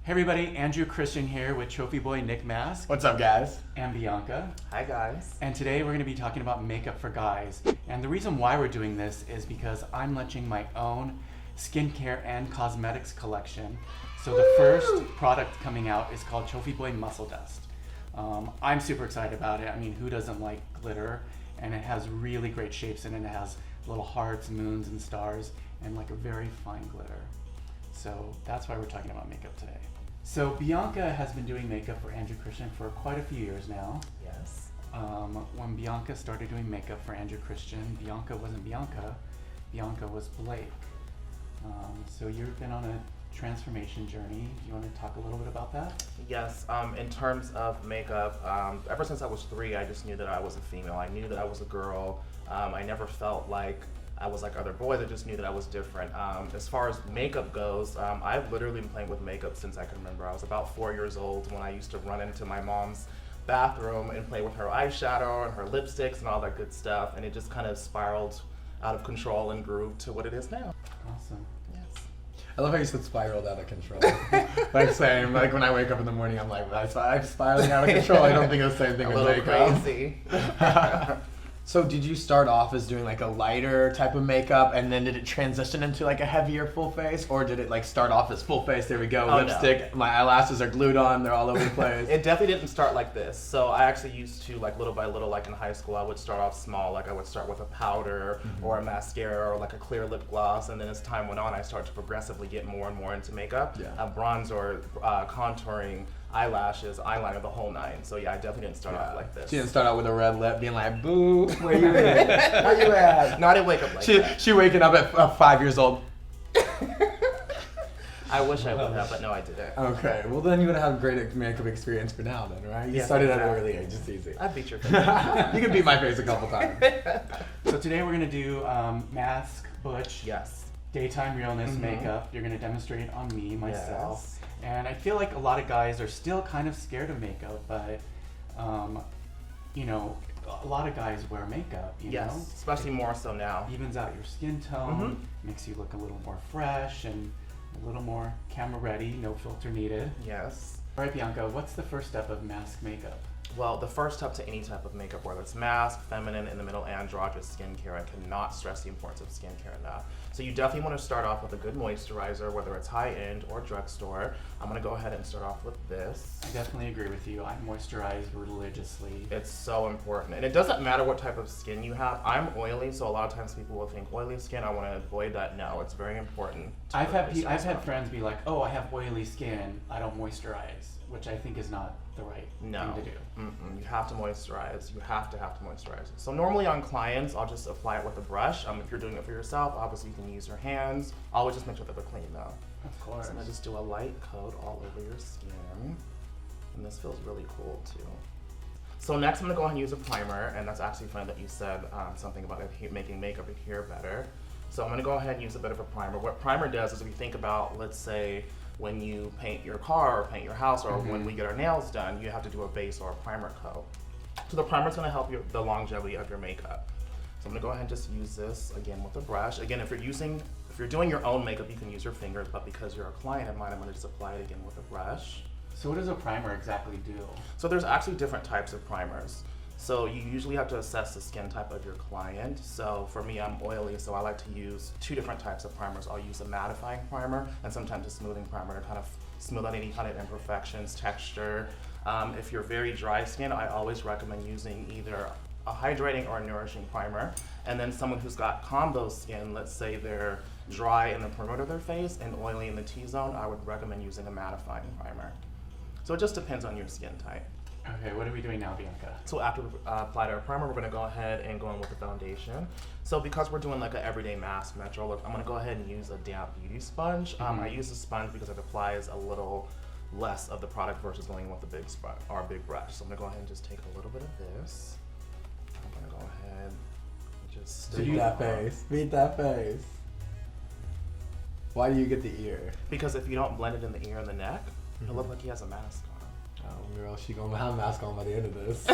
Hey everybody, Andrew Christian here with Trophy Boy Metro-Masc What's up, guys? and Bianca. Hi guys. And today we're going to be talking about makeup for guys. And the reason why we're doing this is because I'm launching my own skincare and cosmetics collection. So the first product coming out is called Trophy Boy Muscle Dust. I'm super excited about it. I mean, who doesn't like glitter? And it has really great shapes in it. It has little hearts, moons, and stars, and like a very fine glitter. So that's why we're talking about makeup today. So Bianca has been doing makeup for Andrew Christian for quite a few years now. Yes. When Bianca started doing makeup for Andrew Christian, Bianca wasn't Bianca, Bianca was Blake. So you've been on a transformation journey. Do you want to talk a little bit about that? Yes. In terms of makeup, ever since I was 3, I just knew that I was a female. I knew that I was a girl. I never felt like I was like other boys. I just knew that I was different. As far as makeup goes, I've literally been playing with makeup since I can remember. I was about 4 years old when I used to run into my mom's bathroom and play with her eyeshadow and her lipsticks and all that good stuff. And it just kind of spiraled out of control and grew to what it is now. Awesome. Yes. I love how you said spiraled out of control. Like same, like when I wake up in the morning, I'm like, I'm spiraling out of control. I don't think it's the same thing A with little makeup. crazy. So did you start off as doing like a lighter type of makeup and then did it transition into like a heavier full face, or did it like start off as full face, there we go, Oh, lipstick, my eyelashes are glued on, they're all over the place? It definitely didn't start like this. So I actually used to, like, little by little, like in high school, I would start off small. Like I would start with a powder or a mascara or like a clear lip gloss, and then as time went on, I started to progressively get more and more into makeup. Yeah. Bronzer, contouring, eyelashes, eyeliner, the whole nine. So yeah, I definitely didn't start off like this. She didn't start out with a red lip being like, boo, where you at? Where you at? No, I didn't wake up like that. She waking up at 5 years old. I wish I would have, but no, I didn't. Okay, well then you would have a great makeup experience for now then, right? You Yes, started at an exactly. early age, it's easy. I beat your face. You can beat my face a couple times. So today we're going to do mask, butch, Yes. daytime realness makeup. You're going to demonstrate on me, myself. Yes. And I feel like a lot of guys are still kind of scared of makeup, but you know, a lot of guys wear makeup, you Yes, know? especially more so now. Evens out your skin tone, makes you look a little more fresh and a little more camera ready, no filter needed. Yes. All right, Bianca, what's the first step of mask makeup? Well, the first step to any type of makeup, whether it's mask, feminine, in the middle, androgynous skincare, I cannot stress the importance of skincare enough. So you definitely want to start off with a good moisturizer, whether it's high-end or drugstore. I'm going to go ahead and start off with this. I definitely agree with you. I moisturize religiously. It's so important. And it doesn't matter what type of skin you have. I'm oily, so a lot of times people will think oily skin, I want to avoid that. No, it's very important. I've had moisturize well. friends be like, "Oh, I have oily skin. I don't moisturize," which I think is not the right No, thing to do. You have to moisturize. You have to moisturize. So normally on clients, I'll just apply it with a brush. If you're doing it for yourself, obviously you can use your hands. Always just make sure that they're clean though. Of course. So I'm gonna just do a light coat all over your skin. And this feels really cool too. So next I'm gonna go ahead and use a primer, and that's actually funny that you said something about it making makeup adhere better. So I'm gonna go ahead and use a bit of a primer. What primer does is if you think about, let's say, when you paint your car or paint your house, or when we get our nails done, you have to do a base or a primer coat. So the primer is going to help you the longevity of your makeup. So I'm going to go ahead and just use this again with a brush. Again, if you're doing your own makeup, you can use your fingers, but because you're a client of mine, I'm going to just apply it again with a brush. So what does a primer exactly do? So there's actually different types of primers. So you usually have to assess the skin type of your client. So for me, I'm oily, so I like to use 2 different types of primers. I'll use a mattifying primer and sometimes a smoothing primer to kind of smooth out any kind of imperfections, texture. If you're very dry skin, I always recommend using either a hydrating or a nourishing primer. And then someone who's got combo skin, let's say they're dry in the perimeter of their face and oily in the T-zone, I would recommend using a mattifying primer. So it just depends on your skin type. Okay, what are we doing now, Bianca? So after we applied our primer, we're going to go ahead and go in with the foundation. So because we're doing like an everyday mask Metro look, I'm going to go ahead and use a damp beauty sponge. I use a sponge because it applies a little less of the product versus going in with a big sponge or a big brush. So I'm going to go ahead and just take a little bit of this. I'm going to go ahead and just Beat that face. Beat that face. Why do you get the ear? Because if you don't blend it in the ear and the neck, it'll look like he has a mask on. Oh, girl, she gonna have a mask on by the end of this.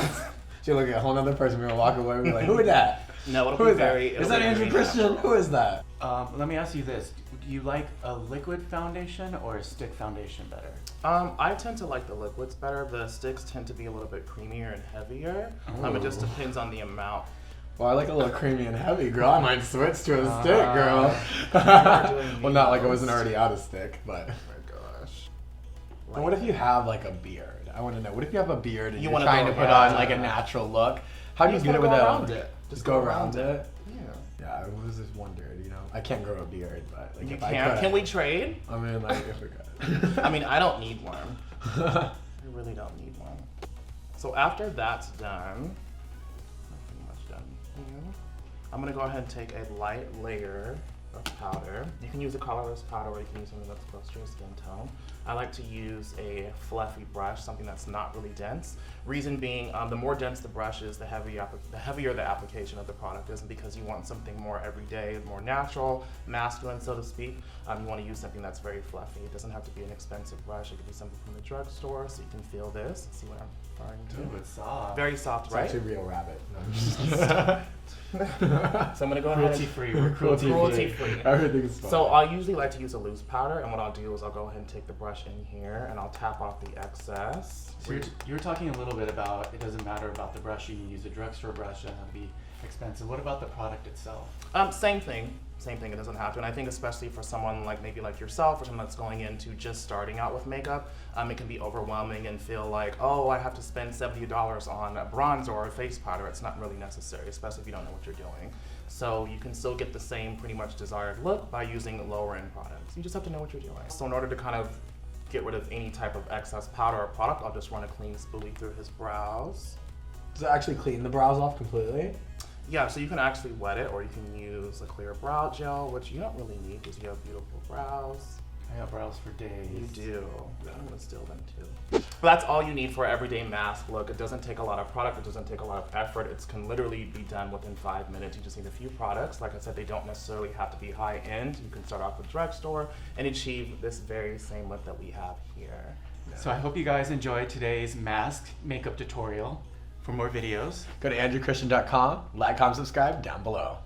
She'll look at a whole other person. We're gonna walk away and be like, who is that? No, it'll Who be is very. that? Is that Andrew Christian? Who is that? Let me ask you this: do you like a liquid foundation or a stick foundation better? I tend to like the liquids better. The sticks tend to be a little bit creamier and heavier. It just depends on the amount. Well, I like a little creamy and heavy, girl. I might switch to a stick, girl. Well, not like I wasn't already out of stick, but. Oh my gosh. But what if you have like a beard? I want to know. What if you have a beard and You you're wanna trying go to put around on like a it. natural look? How do you Just get it wanna with go a? around it. Just go around it. Yeah. Yeah, I was just wondered. You know, I can't grow a beard, but like You if I can't. could, Can we trade? I mean, like if we could. I mean, I don't need one. I really don't need one. So after that's done, I'm pretty much done here. I'm gonna go ahead and take a light layer of powder. You can use a colorless powder or you can use something that's close to your skin tone. I like to use a fluffy brush, something that's not really dense. Reason being, the more dense the brush is, the heavier the application of the product is, and because you want something more everyday, more natural, masculine, so to speak, you want to use something that's very fluffy. It doesn't have to be an expensive brush. It could be something from the drugstore, so you can feel this. See what I'm referring to? Ooh, it's soft. Very soft, It's right? actually real rabbit. So I'm gonna go ahead Cruelty and free. We're cruelty free. Everything's fine. So I usually like to use a loose powder, and what I'll do is I'll go ahead and take the brush in here, and I'll tap off the excess. So you were talking a little bit about it doesn't matter about the brush. You can use a drugstore brush and it'll be expensive. What about the product itself? Same thing. Same thing. It doesn't have to. And I think especially for someone like maybe like yourself or someone that's going into just starting out with makeup, it can be overwhelming and feel like, oh, I have to spend $70 on a bronzer or a face powder. It's not really necessary, especially if you don't know what you're doing. So you can still get the same pretty much desired look by using lower end products. You just have to know what you're doing. So in order to kind of get rid of any type of excess powder or product, I'll just run a clean spoolie through his brows. Does it actually clean the brows off completely? Yeah, so you can actually wet it, or you can use a clear brow gel, which you don't really need because you have beautiful brows. I got brows for days. You do. I'm gonna steal them too. But that's all you need for an everyday mask look. It doesn't take a lot of product. It doesn't take a lot of effort. It can literally be done within 5 minutes. You just need a few products. Like I said, they don't necessarily have to be high end. You can start off with drugstore and achieve this very same look that we have here. So I hope you guys enjoyed today's mask makeup tutorial. For more videos, Go to andrewchristian.com, like, comment, subscribe down below.